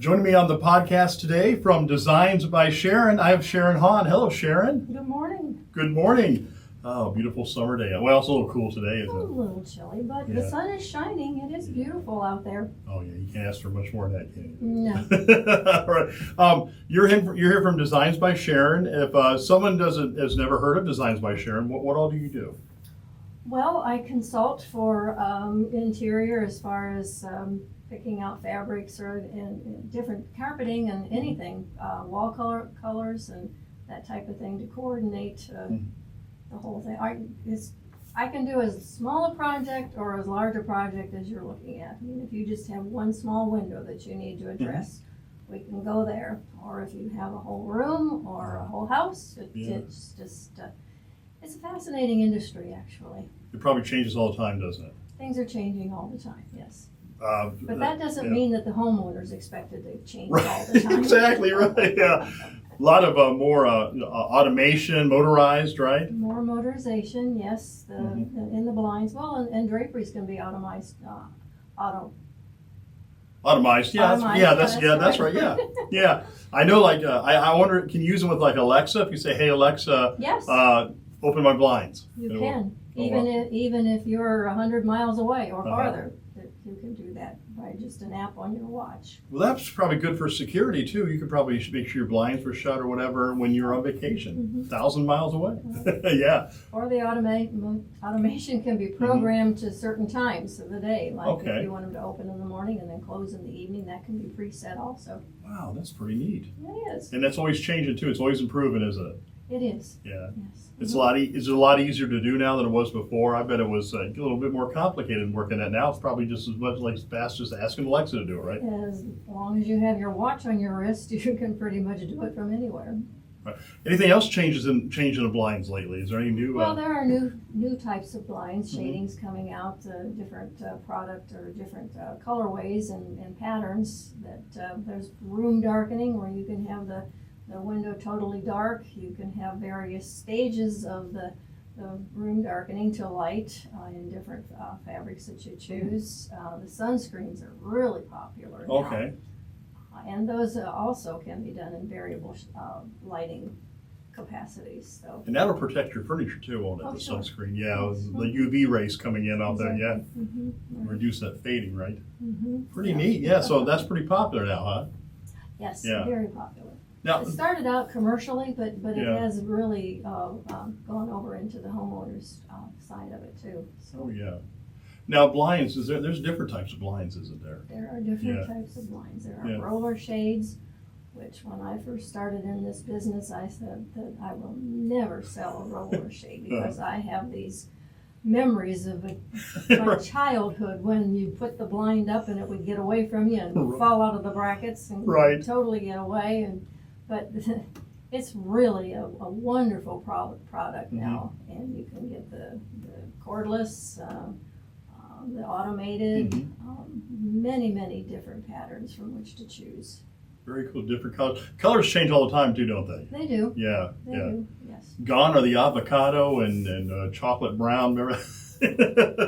Joining me on the podcast today from Designs by Sharon, I have Sharon Hahn. Hello, Sharon. Good morning. Good morning. Oh, beautiful summer day. Well, it's a little cool today, isn't A it? little chilly, but the sun is shining. It is beautiful out there. Oh, yeah, you can't ask for much more than that, can you? No. All right. You're here from Designs by Sharon. If someone has never heard of Designs by Sharon, what all do you do? Well, I consult for interior as far as picking out fabrics or in different carpeting and anything, wall colors and that type of thing to coordinate the whole thing. I can do as small a project or as large a project as you're looking at. I mean, if you just have one small window that you need to address, we can go there. Or if you have a whole room or a whole house, it's just, it's a fascinating industry, actually. It probably changes all the time, doesn't it? Things are changing all the time, yes. But that Yeah. doesn't mean that the homeowner's expected to change all the time. Exactly right. Yeah, a lot of more automation, motorized, right? More motorization, yes. In the blinds, well, and draperies can be automized. Automized, yeah, Automized, that's right, yeah, yeah. I know, like, I wonder, can you use them with like Alexa? If you say, "Hey Alexa, Yes, open my blinds," you It'll- can. Oh, Even if you're 100 miles away or Uh-huh. farther, you can do that by just an app on your watch. Well, that's probably good for security too. You could probably make sure your blinds were shut or whatever when you're on vacation, 1,000 miles away. Yeah. Or the automation can be programmed to certain times of the day. Like Okay. if you want them to open in the morning and then close in the evening, that can be preset also. Wow, that's pretty neat. It is. And that's always changing too. It's always improving, isn't it? It is. Yeah. Yes. It's a lot. Is it a lot easier to do now than it was before? I bet it was a little bit more complicated working at. Now it's probably just as much like fast as asking Alexa to do it, right? As long as you have your watch on your wrist, you can pretty much do it from anywhere. Right. Anything else changing the blinds lately? Is there any new? Well, there are new types of blinds, shadings coming out, different product or different colorways and patterns. That there's room darkening where you can have the window totally dark. You can have various stages of the room darkening to light in different fabrics that you choose. The sunscreens are really popular now. Okay. And those also can be done in variable lighting capacities. So. And that'll protect your furniture too, won't it? Oh, The sure. sunscreen, yeah, the UV rays coming in out there, yeah, Mm-hmm. reduce that fading, right? Mm-hmm. Pretty neat, yeah. So that's pretty popular now, huh? Yes, Yeah. very popular. Now, It started out commercially, but it Yeah. has really gone over into the homeowners side of it too. So oh yeah. Now blinds, there's different types of blinds, isn't there? there are different Yeah. types of blinds. There are Yeah. roller shades, which when I first started in this business, I said that I will never sell a roller shade because I have these memories of my Right. childhood when you put the blind up and it would get away from you and Right. fall out of the brackets and Right. totally get away. But it's really a wonderful product now, and you can get the cordless, the automated, many different patterns from which to choose. Very cool, different colors. Colors change all the time too, don't they? They do. Yeah, They yeah. do. Yes. Gone are the avocado and chocolate brown. Remember?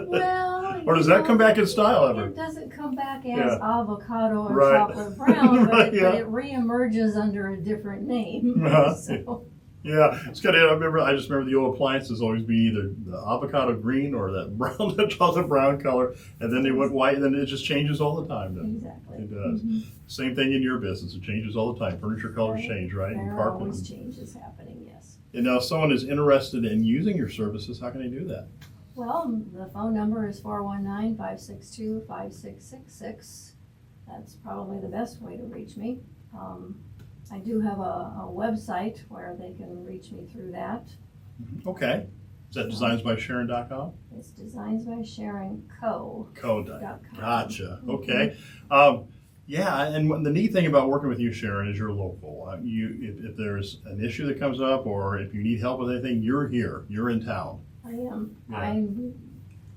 Well, Or does that come back in style ever? It doesn't come back as Yeah. avocado or Right. chocolate brown, but, Right, yeah. but it reemerges under a different name. Uh-huh. So, Yeah, it's good. I just remember the old appliances always be either the avocado green or that brown, that chocolate brown color, and then they went white, and then it just changes all the time. Then exactly. it does. Mhm. Same thing in your business; it changes all the time. Furniture colors Right. change, right? And There are carpet. always changes happening, yes. And now, if someone is interested in using your services, how can they do that? Well, the phone number is 419-562-5666. That's probably the best way to reach me. I do have a website where they can reach me through that. Okay, is that designsbysharon.com? It's Designs by Sharon Co. Code. .com. Gotcha. Okay. Yeah, and the neat thing about working with you, Sharon, is you're local. If there's an issue that comes up, or if you need help with anything, you're here. You're in town. I am. Yeah.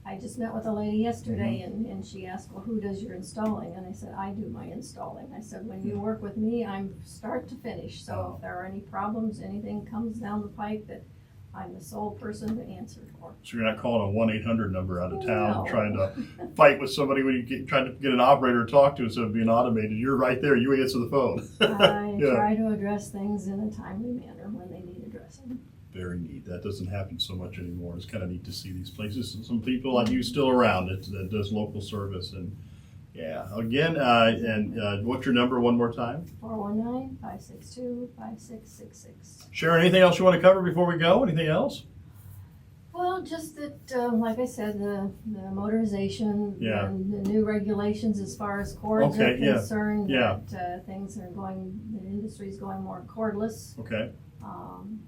I just met with a lady yesterday and she asked, well, who does your installing? And I said, I do my installing. I said, when you work with me, I'm start to finish. So if there are any problems, anything comes down the pipe that I'm the sole person to answer for. So you're not calling a 1-800 number out of town No. trying to fight with somebody when you trying to get an operator to talk to instead of being automated. You're right there. You answer the phone. I Yeah. try to address things in a timely manner when they need addressing. Very neat. That doesn't happen so much anymore. It's kind of neat to see these places and some people like you still around that does local service. And yeah, again, what's your number one more time? 419-562-5666. Sharon, anything else you want to cover before we go? Anything else? Well, just that, like I said, the motorization Yeah. and the new regulations as far as cords Okay, are yeah, concerned, yeah. that things are going, the industry's going more cordless. Okay.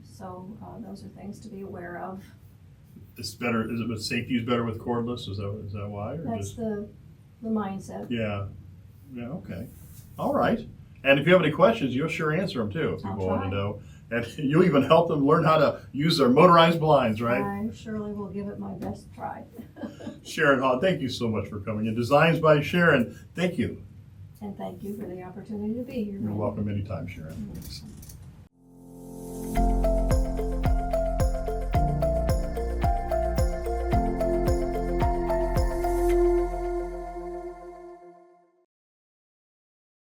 So those are things to be aware of. It's better. Is it? But safety is better with cordless. Is that why? Or That's just, the mindset. yeah. Yeah. Okay. All right. And if you have any questions, you'll sure answer them too. If I'll people want to try. know, and you'll even help them learn how to use their motorized blinds, right? I surely will give it my best try. Sharon Hahn, thank you so much for coming in. Designs by Sharon. Thank you. And thank you for the opportunity to be here. You're Randy. welcome anytime, Sharon. Mhm.